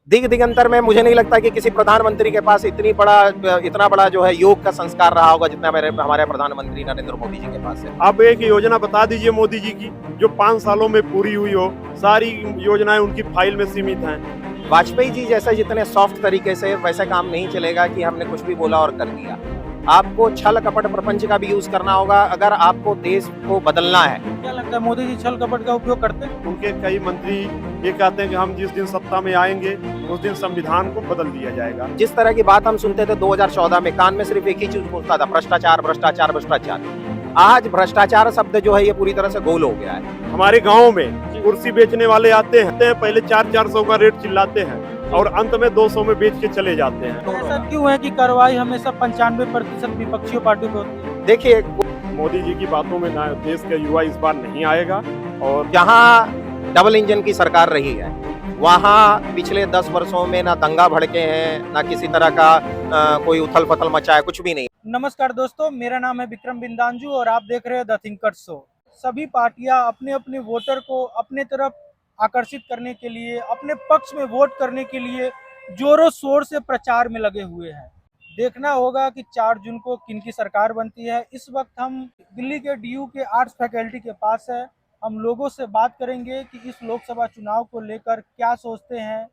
दिग दिगंतर में मुझे नहीं लगता कि किसी प्रधानमंत्री के पास इतना बड़ा जो है योग का संस्कार रहा होगा जितना मेरे हमारे प्रधानमंत्री नरेंद्र मोदी जी के पास है। आप एक योजना बता दीजिए मोदी जी की जो 5 सालों में पूरी हुई हो। सारी योजनाएं उनकी फाइल में सीमित हैं। वाजपेयी जी जैसा जितने सॉफ्ट तरीके से वैसे काम नहीं चलेगा कि हमने कुछ भी बोला और कर दिया। आपको छल कपट प्रपंच का भी यूज करना होगा अगर आपको देश को बदलना है। क्या लगता है मोदी जी छल कपट का उपयोग करते हैं? उनके कई मंत्री ये कहते हैं कि हम जिस दिन सत्ता में आएंगे उस दिन संविधान को बदल दिया जाएगा। जिस तरह की बात हम सुनते थे 2014 में, कान में सिर्फ एक ही चीज गूंजता था, भ्रष्टाचार भ्रष्टाचार भ्रष्टाचार। आज भ्रष्टाचार शब्द जो है ये पूरी तरह से गोल हो गया है। हमारे गाँव में कुर्सी बेचने वाले आते हैं, पहले 400 का रेट चिल्लाते हैं और अंत में 200 में बेच के चले जाते हैं। ऐसा क्यों है कि कार्रवाई हमेशा 95% विपक्षी पार्टी पे होती है? देखिए, मोदी जी की बातों में ना देश का युवा इस बार नहीं आएगा। और जहाँ डबल इंजन की सरकार रही है वहाँ पिछले 10 वर्षों में ना दंगा भड़के हैं, ना किसी तरह का कोई उथल पथल मचा है, कुछ भी नहीं। नमस्कार दोस्तों, मेरा नाम है विक्रम बिंदांजू और आप देख रहे हैं द थिंकर शो। सभी पार्टियां अपने अपने वोटर को अपने तरफ आकर्षित करने के लिए, अपने पक्ष में वोट करने के लिए जोरों शोर से प्रचार में लगे हुए हैं। देखना होगा कि 4 जून को किनकी सरकार बनती है। इस वक्त हम दिल्ली के DU के आर्ट्स फैकल्टी के पास है। हम लोगों से बात करेंगे कि इस लोकसभा चुनाव को लेकर क्या सोचते हैं,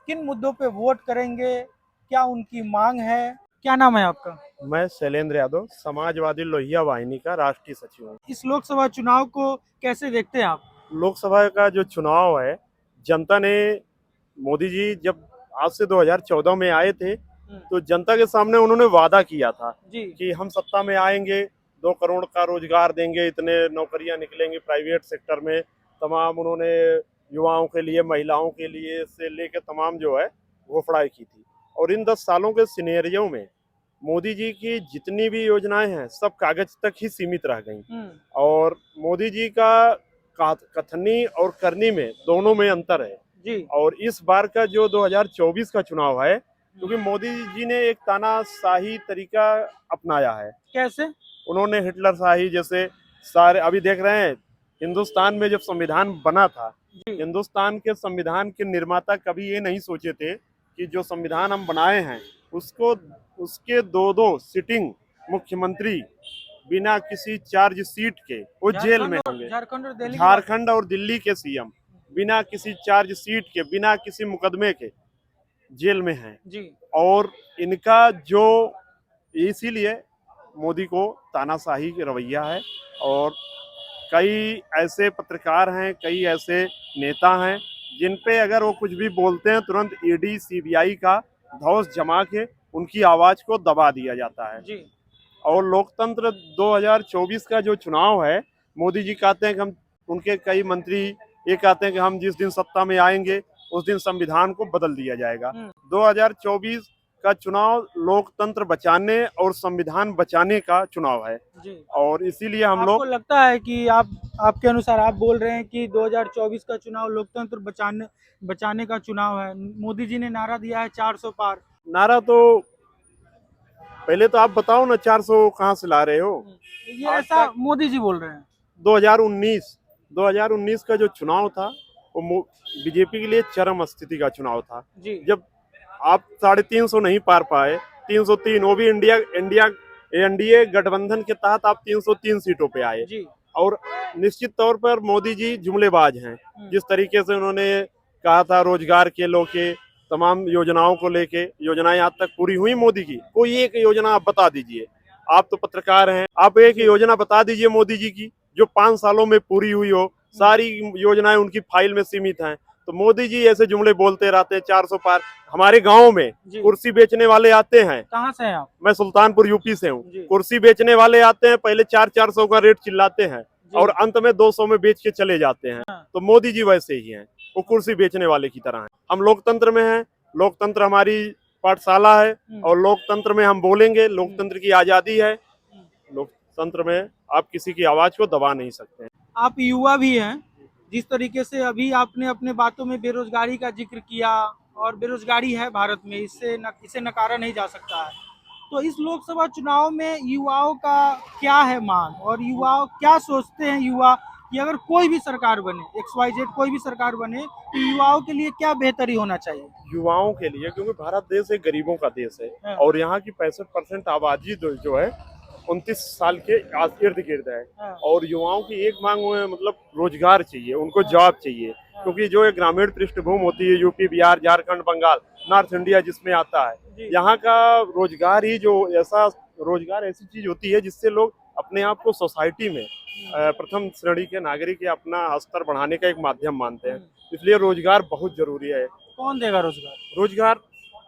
किन मुद्दों पे वोट करेंगे, क्या उनकी मांग है। क्या नाम है आपका? मैं शैलेंद्र यादव, समाजवादी लोहिया वाहिनी का राष्ट्रीय सचिव हूँ। इस लोकसभा चुनाव को कैसे देखते हैं आप? लोकसभा का जो चुनाव है, जनता ने मोदी जी जब आज से 2014 में आए थे तो जनता के सामने उन्होंने वादा किया था कि हम सत्ता में आएंगे, 2 करोड़ का रोजगार देंगे, इतने नौकरियां निकलेंगी प्राइवेट सेक्टर में। तमाम उन्होंने युवाओं के लिए, महिलाओं के लिए से लेकर तमाम जो है घोषणाएं की थी। और इन 10 सालों के सिनेरियो में मोदी जी की जितनी भी योजनाएं हैं सब कागज तक ही सीमित रह गई। और मोदी जी का कथनी और करनी में दोनों में अंतर है जी। और इस बार का जो 2024 का चुनाव है, क्योंकि मोदी जी ने एक तानाशाही तरीका अपनाया है। कैसे? उन्होंने हिटलर शाही जैसे सारे, अभी देख रहे हैं हिंदुस्तान में जब संविधान बना था, हिंदुस्तान के संविधान के निर्माता कभी ये नहीं सोचे थे कि जो संविधान हम बनाए हैं उसके 2 सिटिंग मुख्यमंत्री बिना किसी चार्ज सीट के वो जेल में होंगे। झारखंड और दिल्ली के CM बिना किसी चार्ज सीट के, बिना किसी मुकदमे के जेल में हैं जी। और इनका जो, इसीलिए मोदी को तानाशाही की रवैया है। और कई ऐसे पत्रकार हैं, कई ऐसे नेता हैं जिन पे अगर वो कुछ भी बोलते हैं तुरंत ED CBI का धौंस जमा के उनकी आवाज को दबा दिया जाता है जी। और लोकतंत्र 2024 का जो चुनाव है, मोदी जी कहते हैं कि हम, उनके कई मंत्री ये कहते हैं कि हम जिस दिन सत्ता में आएंगे उस दिन संविधान को बदल दिया जाएगा। 2024 का चुनाव लोकतंत्र बचाने और संविधान बचाने का चुनाव है जी। और इसीलिए हम लोग, आपको लगता है कि आपके अनुसार आप बोल रहे हैं कि 2024 का चुनाव लोकतंत्र बचाने का चुनाव है। मोदी जी ने नारा दिया है 400 पार। नारा तो पहले तो आप बताओ ना, 400 कहाँ से ला रहे हो? ये ऐसा मोदी जी बोल रहे हैं। 2019 का जो चुनाव था वो बीजेपी के लिए चरम स्थिति का चुनाव था जी। जब आप 350 नहीं पार पाए, 303, वो भी NDA गठबंधन के तहत आप 303 सीटों पे आए जी। और निश्चित तौर पर मोदी जी जुमलेबाज हैं। जिस तरीके से उन्होंने कहा था रोजगार के लोके तमाम योजनाओं को लेके, योजनाएं आज तक पूरी हुई मोदी की? कोई एक योजना आप बता दीजिए। आप तो पत्रकार हैं, आप एक योजना बता दीजिए मोदी जी की जो 5 सालों में पूरी हुई हो। सारी योजनाएं उनकी फाइल में सीमित हैं। तो मोदी जी ऐसे जुमले बोलते रहते हैं 400 पार। हमारे गांव में कुर्सी बेचने वाले आते हैं। कहाँ से हैं आप? मैं सुल्तानपुर UP से हूँ। कुर्सी बेचने वाले आते हैं, पहले 400 का रेट चिल्लाते हैं और अंत में 200 में बेच के चले जाते हैं। तो मोदी जी वैसे ही हैं, वो कुर्सी बेचने वाले की तरह हैं। हम लोकतंत्र में हैं, लोकतंत्र हमारी पाठशाला है और लोकतंत्र में हम बोलेंगे। लोकतंत्र की आजादी है, लोकतंत्र में आप किसी की आवाज को दबा नहीं सकते। आप युवा भी हैं, जिस तरीके से अभी आपने अपने बातों में बेरोजगारी का जिक्र किया, और बेरोजगारी है भारत में, इसे नकारा नहीं जा सकता है। तो इस लोकसभा चुनाव में युवाओं का क्या है मांग, और युवा क्या सोचते हैं युवा कि अगर कोई भी सरकार बने, XYZ कोई भी सरकार बने, तो युवाओं के लिए क्या बेहतरी होना चाहिए? युवाओं के लिए, क्योंकि भारत देश एक गरीबों का देश है हाँ। और यहाँ की 65% आबादी जो है 29 साल के इर्द गिर्द है। हाँ। और युवाओं की एक मांग है, मतलब रोजगार चाहिए, उनको जॉब चाहिए, क्योंकि जो एक ग्रामीण पृष्ठभूमि होती है, UP, Bihar, Jharkhand, Bengal, north India जिसमें आता है, जी। यहाँ का रोजगार ही जो रोजगार ऐसी चीज होती है जिससे लोग अपने आप को सोसाइटी में प्रथम श्रेणी के नागरिक या अपना स्तर बढ़ाने का एक माध्यम मानते हैं। इसलिए रोजगार बहुत जरूरी है। कौन देगा रोजगार? रोजगार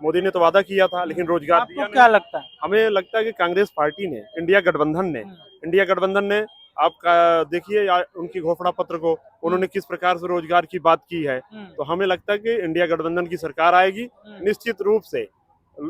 मोदी ने तो वादा किया था, लेकिन रोजगार दिया आपको क्या लगता है? हमें लगता है कि कांग्रेस पार्टी ने, इंडिया गठबंधन ने आपका देखिए उनकी घोषणा पत्र को उन्होंने किस प्रकार से रोजगार की बात की है। तो हमें लगता है कि इंडिया गठबंधन की सरकार आएगी, निश्चित रूप से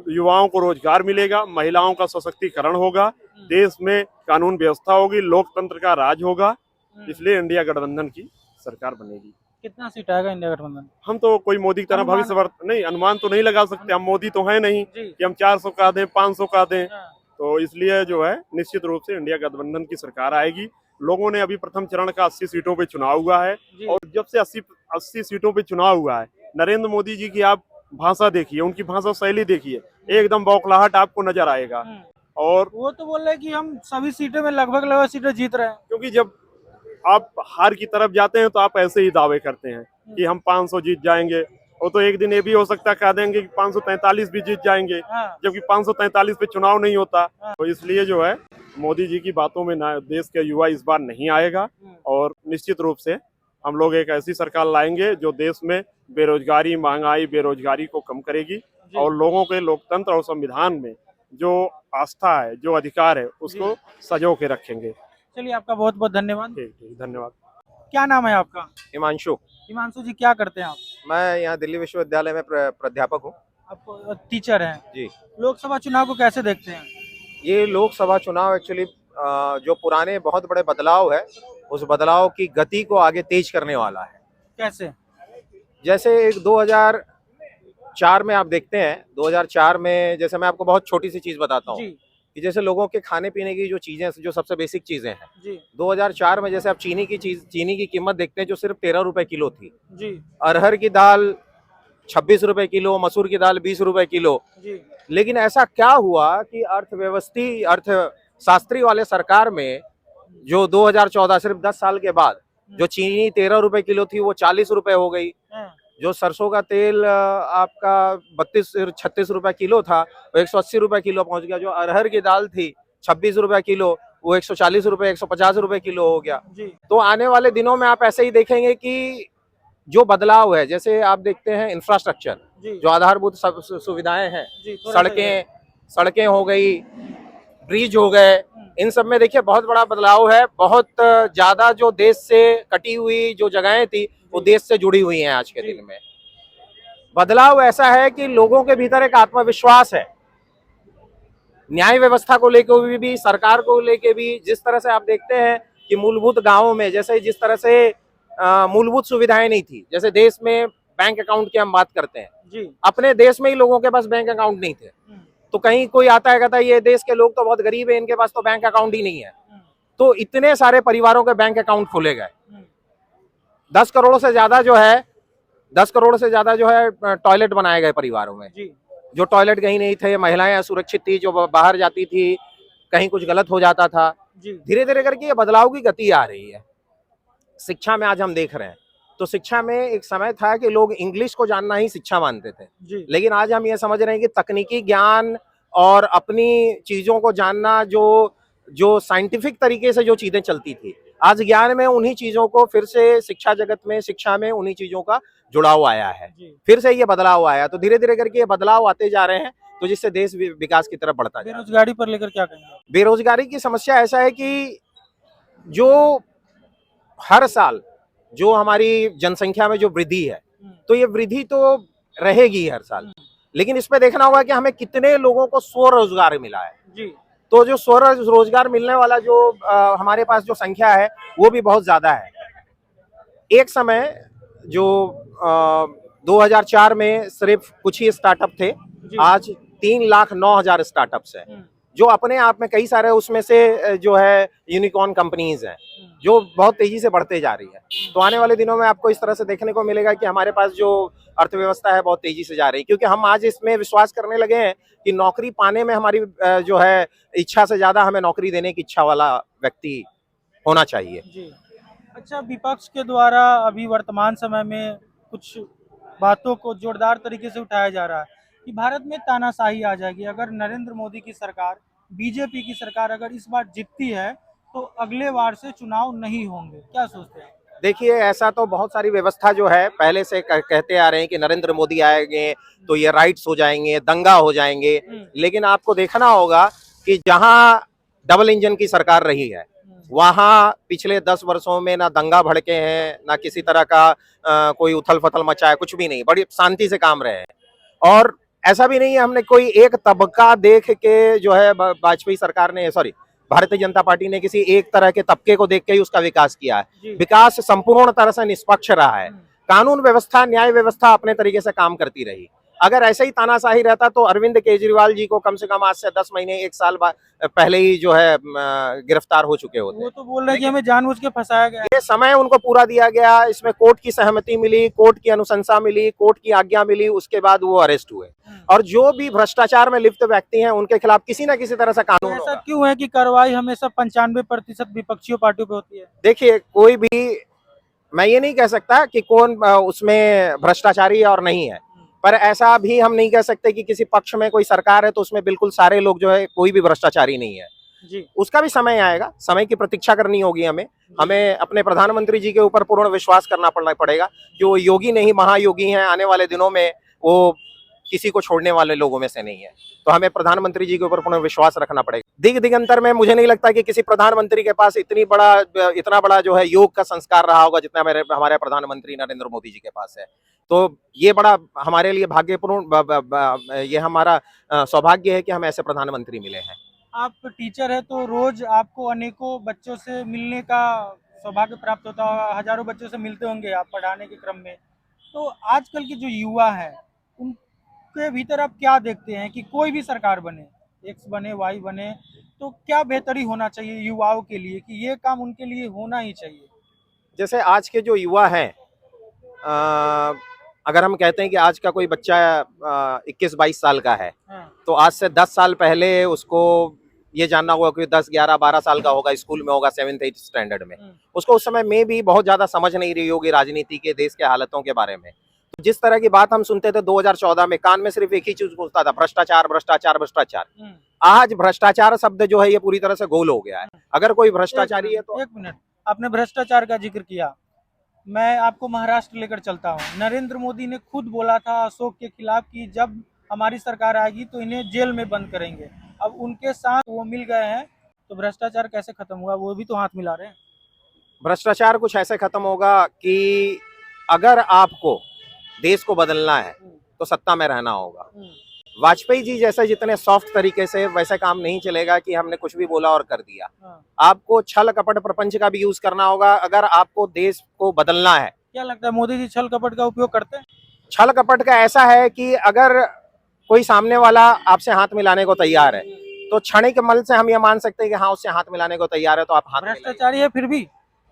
युवाओं को रोजगार मिलेगा, महिलाओं का सशक्तिकरण होगा, देश में कानून व्यवस्था होगी, लोकतंत्र का राज होगा। इसलिए इंडिया गठबंधन की सरकार बनेगी। कितना सीट आएगा इंडिया गठबंधन? हम तो कोई मोदी की तरह अनुमान? भविष्य नहीं, अनुमान तो नहीं लगा सकते, हम मोदी तो है नहीं जी। कि हम 400 का दें, 500 का दें। हाँ। तो इसलिए जो है निश्चित रूप से इंडिया गठबंधन की सरकार आएगी। लोगों ने अभी प्रथम चरण का 80 सीटों पे चुनाव हुआ है जी। और जब से 80 सीटों पे चुनाव हुआ है, नरेंद्र मोदी जी की आप भाषा देखिए, उनकी भाषा शैली देखिए, एकदम बौखलाहट आपको नजर आएगा। और वो तो बोल रहे हैं कि हम सभी सीटों में लगभग सीटें जीत रहे हैं। क्योंकि जब आप हार की तरफ जाते हैं तो आप ऐसे ही दावे करते हैं कि हम 500 जीत जाएंगे, वो तो एक दिन ये भी हो सकता है कह देंगे कि 543 भी जीत जाएंगे, जबकि 543 पे चुनाव नहीं होता। तो इसलिए जो है मोदी जी की बातों में ना देश के युवा इस बार नहीं आएगा और निश्चित रूप से हम लोग एक ऐसी सरकार लाएंगे जो देश में बेरोजगारी, महंगाई, बेरोजगारी को कम करेगी और लोगों के लोकतंत्र और संविधान में जो आस्था है, जो अधिकार है, उसको सजो के रखेंगे। चलिए, आपका बहुत बहुत धन्यवाद। ठीक, धन्यवाद। क्या नाम है आपका? हिमांशु। हिमांशु जी, क्या करते हैं आप? मैं यहाँ दिल्ली विश्वविद्यालय में प्राध्यापक हूँ। आप टीचर हैं जी। लोकसभा चुनाव को कैसे देखते हैं? ये लोकसभा चुनाव एक्चुअली जो पुराने बहुत बड़े बदलाव है, उस बदलाव की गति को आगे तेज करने वाला है। कैसे? जैसे एक 2004 में आप देखते हैं, 2004 में जैसे मैं आपको बहुत छोटी सी चीज बताता हूँ कि जैसे लोगों के खाने पीने की जो चीजें, जो सबसे बेसिक चीजें हैं जी। 2004 में जैसे आप चीनी की कीमत देखते हैं जो सिर्फ 13 रुपए किलो थी जी। अरहर की दाल 26 रुपए किलो, मसूर की दाल 20 रुपए किलो जी। लेकिन ऐसा क्या हुआ कि अर्थशास्त्री वाले सरकार में जो 2014 सिर्फ 10 साल के बाद जो चीनी 13 रुपए किलो थी वो 40 रुपए हो गई, जो सरसों का तेल आपका 32-36 रुपए किलो था वो 180 रुपए किलो पहुंच गया, जो अरहर की दाल थी 26 रुपए किलो वो 140 रुपए 150 रुपए किलो हो गया। तो आने वाले दिनों में आप ऐसे ही देखेंगे कि जो बदलाव है, जैसे आप देखते हैं इंफ्रास्ट्रक्चर, जो आधारभूत सुविधाएं हैं, सड़कें हो गई, ब्रिज हो गए, इन सब में देखिए बहुत बड़ा बदलाव है। बहुत ज्यादा जो देश से कटी हुई जो जगहें थी वो देश से जुड़ी हुई हैं। आज के दिन में बदलाव ऐसा है कि लोगों के भीतर एक आत्मविश्वास है, न्याय व्यवस्था को लेकर भी, सरकार को लेकर भी। जिस तरह से आप देखते हैं कि मूलभूत गांवों में जैसे जिस तरह से मूलभूत सुविधाएं नहीं थी, जैसे देश में बैंक अकाउंट की हम बात करते हैं, अपने देश में ही लोगों के पास बैंक अकाउंट नहीं थे, तो कहीं कोई आता है कहता है ये देश के लोग तो बहुत गरीब है, इनके पास तो बैंक अकाउंट ही नहीं है, तो इतने सारे परिवारों के बैंक अकाउंट खोले गए। 10 करोड़ से ज्यादा जो है टॉयलेट बनाए गए परिवारों में, जो टॉयलेट कहीं नहीं थे, महिलाएं असुरक्षित थी, जो बाहर जाती थी कहीं कुछ गलत हो जाता था। धीरे धीरे करके ये बदलाव की गति आ रही है। शिक्षा में आज हम देख रहे हैं, तो शिक्षा में एक समय था कि लोग इंग्लिश को जानना ही शिक्षा मानते थे, लेकिन आज हम ये समझ रहे हैं कि तकनीकी ज्ञान और अपनी चीजों को जानना, जो साइंटिफिक तरीके से जो चीजें चलती थी, आज ज्ञान में उन्हीं चीजों को फिर से शिक्षा जगत में, शिक्षा में उन्हीं चीजों का जुड़ाव आया है, फिर से ये बदलाव आया। तो धीरे धीरे करके ये बदलाव आते जा रहे हैं, तो जिससे देश विकास की तरफ बढ़ता है। बेरोजगारी पर लेकर क्या कहेंगे? बेरोजगारी की समस्या ऐसा है कि जो हर साल जो हमारी जनसंख्या में जो वृद्धि है, तो ये वृद्धि तो रहेगी हर साल, लेकिन इसमें देखना होगा कि हमें कितने लोगों को स्वरोजगार मिला है। तो जो स्वरोजगार मिलने वाला जो हमारे पास जो संख्या है वो भी बहुत ज्यादा है। एक समय जो 2004 में सिर्फ कुछ ही स्टार्टअप थे, आज 3,09,000 स्टार्टअप्स हैं। जो अपने आप में कई सारे उसमें से जो है यूनिकॉर्न कंपनीज हैं जो बहुत तेजी से बढ़ते जा रही है। तो आने वाले दिनों में आपको इस तरह से देखने को मिलेगा कि हमारे पास जो अर्थव्यवस्था है बहुत तेजी से जा रही है, क्योंकि हम आज इसमें विश्वास करने लगे हैं कि नौकरी पाने में हमारी जो है इच्छा से ज्यादा हमें नौकरी देने की इच्छा वाला व्यक्ति होना चाहिए। जी। अच्छा, विपक्ष के द्वारा अभी वर्तमान समय में कुछ बातों को जोरदार तरीके से उठाया जा रहा है कि भारत में तानाशाही आ जाएगी अगर नरेंद्र मोदी की सरकार, बीजेपी की सरकार अगर इस बार जीतती है तो अगले बार से चुनाव नहीं होंगे। क्या सोचते हैं? देखिए, ऐसा तो बहुत सारी व्यवस्था जो है पहले से कहते आ रहे हैं कि नरेंद्र मोदी आएंगे तो ये राइट्स हो जाएंगे, दंगा हो जाएंगे, लेकिन आपको देखना होगा कि जहां डबल इंजन की सरकार रही है वहां पिछले 10 वर्षों में ना दंगा भड़के हैं, ना किसी तरह का कोई उथल फथल मचा है, कुछ भी नहीं, बड़ी शांति से काम रहे हैं। और ऐसा भी नहीं है हमने कोई एक तबका देख के जो है वाजपेयी सरकार ने, सॉरी, भारतीय जनता पार्टी ने किसी एक तरह के तबके को देख के ही उसका विकास किया है। विकास संपूर्ण तरह से निष्पक्ष रहा है, कानून व्यवस्था, न्याय व्यवस्था अपने तरीके से काम करती रही। अगर ऐसे ही तानाशाही रहता तो अरविंद केजरीवाल जी को कम से कम आज से 10 महीने 1 साल पहले ही जो है गिरफ्तार हो चुके होते। वो तो बोल रहे हैं कि हमें जानबूझ के फंसाया गया। ये समय उनको पूरा दिया गया, इसमें कोर्ट की सहमति मिली, कोर्ट की अनुशंसा मिली, कोर्ट की आज्ञा मिली, उसके बाद वो अरेस्ट हुए। और जो भी भ्रष्टाचार में लिप्त व्यक्ति हैं उनके खिलाफ किसी ना किसी तरह से कानून ऐसा होगा। क्यों है कि कार्रवाई हमेशा 95% विपक्षी पार्टियों पे होती है? देखिए, कोई भी, मैं ये नहीं कह सकता कि कौन उसमें भ्रष्टाचारी है और नहीं है, पर ऐसा भी हम नहीं कह सकते कि किसी पक्ष में कोई सरकार है तो उसमें बिल्कुल सारे लोग जो है कोई भी भ्रष्टाचारी नहीं है जी। उसका भी समय आएगा, समय की प्रतीक्षा करनी होगी हमें अपने प्रधानमंत्री जी के ऊपर पूर्ण विश्वास करना पड़ेगा कि वो योगी नहीं महायोगी हैं। आने वाले दिनों में वो किसी को छोड़ने वाले लोगों में से नहीं है, तो हमें प्रधानमंत्री जी के ऊपर पूर्ण विश्वास रखना पड़ेगा। दिगंतर में मुझे नहीं लगता कि किसी प्रधानमंत्री के पास इतना बड़ा जो है योग का संस्कार रहा होगा जितना हमारे प्रधानमंत्री नरेंद्र मोदी जी के पास है। तो ये बड़ा हमारे लिए भाग्यपूर्ण, ये हमारा सौभाग्य है कि हम ऐसे प्रधानमंत्री मिले हैं। आप टीचर है तो रोज आपको अनेकों बच्चों से मिलने का सौभाग्य प्राप्त होता होगा, हजारों बच्चों से मिलते होंगे आप पढ़ाने के क्रम में। तो आजकल के जो युवा है उनके भीतर आप क्या देखते हैं कि कोई भी सरकार बने, एक्स बने वाई बने, तो क्या बेहतरी होना चाहिए युवाओं के लिए कि ये काम उनके लिए होना ही चाहिए? जैसे आज के जो युवा हैं, अगर हम कहते हैं कि आज का कोई बच्चा 21-22 साल का है, तो आज से 10 साल पहले उसको ये जानना होगा कि 10, 11, 12 साल का होगा, स्कूल में होगा 7th 8th स्टैंडर्ड में, उसको उस समय में भी बहुत ज्यादा समझ नहीं रही होगी राजनीति के, देश के हालतों के बारे में। तो जिस तरह की बात हम सुनते थे 2014 में, कान में सिर्फ एक ही चीज घुसता था, भ्रष्टाचार भ्रष्टाचार भ्रष्टाचार। आज भ्रष्टाचार शब्द जो है ये पूरी तरह से गोल हो गया है। अगर कोई भ्रष्टाचारी है तो एक मिनट, आपने भ्रष्टाचार का जिक्र किया, मैं आपको महाराष्ट्र लेकर चलता हूँ। नरेंद्र मोदी ने खुद बोला था अशोक के खिलाफ कि जब हमारी सरकार आएगी तो इन्हें जेल में बंद करेंगे। अब उनके साथ वो मिल गए हैं, तो भ्रष्टाचार कैसे खत्म हुआ? वो भी तो हाथ मिला रहे हैं। भ्रष्टाचार कुछ ऐसे खत्म होगा कि अगर आपको देश को बदलना है तो सत्ता में रहना होगा। वाजपेयी जी जैसे जितने सॉफ्ट तरीके से, वैसे काम नहीं चलेगा कि हमने कुछ भी बोला और कर दिया। आपको छल कपट प्रपंच का भी यूज करना होगा अगर आपको देश को बदलना है। क्या लगता है मोदी जी छल कपट का उपयोग करते हैं? छल कपट का ऐसा है कि अगर कोई सामने वाला आपसे हाथ मिलाने को तैयार है तो क्षणिक मल से हम ये मान सकते हैं कि हाँ उससे हाथ मिलाने को तैयार है, तो आप हाथ भ्रष्टाचारी है फिर भी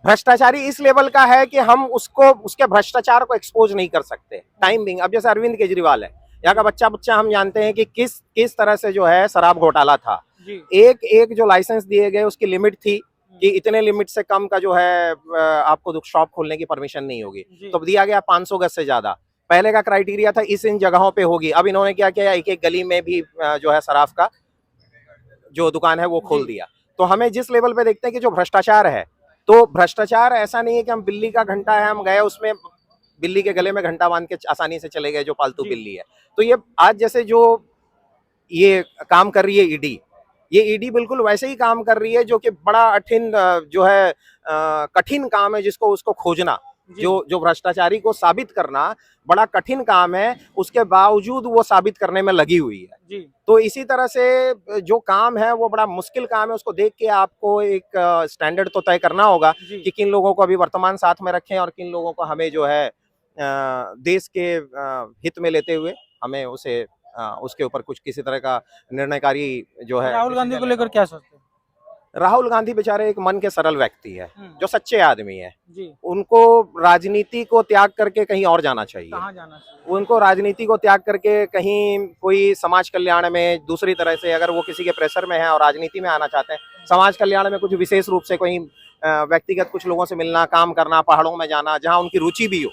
भ्रष्टाचारी इस लेवल का है कि हम उसको उसके भ्रष्टाचार को एक्सपोज नहीं कर सकते टाइम बिंग। अब जैसे अरविंद केजरीवाल है, यहाँ का बच्चा हम जानते हैं कि किस तरह से जो है शराब घोटाला था। एक जो लाइसेंस दिए गए उसकी लिमिट थी कि इतने लिमिट से कम का जो है आपको शॉप खोलने की परमिशन नहीं होगी, तो दिया गया 500 गज से ज्यादा। पहले का क्राइटेरिया था इन जगहों पे होगी, अब इन्होंने क्या किया, एक गली में भी जो है शराब का जो दुकान है वो खोल दिया। तो हमें जिस लेवल पे देखते हैं कि जो भ्रष्टाचार है, तो भ्रष्टाचार ऐसा नहीं है कि हम बिल्ली का घंटा है, हम गए उसमें बिल्ली के गले में घंटा बांध के आसानी से चले गए, जो पालतू बिल्ली है। तो ये आज जैसे जो ये काम कर रही है ईडी, ये ईडी बिल्कुल वैसे ही काम कर रही है जो कि बड़ा जो है कठिन काम है, जिसको उसको खोजना, जो भ्रष्टाचारी को साबित करना बड़ा कठिन काम है, उसके बावजूद वो साबित करने में लगी हुई है जी। तो इसी तरह से जो काम है वो बड़ा मुश्किल काम है, उसको देख के आपको एक स्टैंडर्ड तो तय करना होगा कि किन लोगों को अभी वर्तमान साथ में रखें और किन लोगों को हमें जो है देश के हित में लेते हुए हमें उसे उसके ऊपर कुछ किसी तरह का निर्णयकारी जो है। राहुल गांधी को लेकर क्या सोचते हैं? राहुल गांधी बेचारे एक मन के सरल व्यक्ति है, जो सच्चे आदमी है। जी। उनको राजनीति को त्याग करके कहीं और जाना चाहिए। कहाँ जाना चाहिए? उनको राजनीति को त्याग करके कहीं कोई समाज कल्याण में दूसरी तरह से, अगर वो किसी के प्रेशर में है और राजनीति में आना चाहते हैं, समाज कल्याण में कुछ विशेष रूप से कहीं व्यक्तिगत कुछ लोगों से मिलना, काम करना, पहाड़ों में जाना, जहां उनकी रुचि भी हो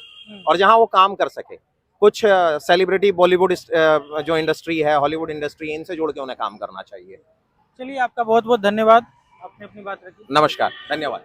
और जहां वो काम कर सके। कुछ सेलिब्रिटी बॉलीवुड जो इंडस्ट्री है, हॉलीवुड इंडस्ट्री, इनसे जोड़ के उन्हें काम करना चाहिए। चलिए, आपका बहुत बहुत धन्यवाद, आपने अपनी बात रखी। नमस्कार, धन्यवाद।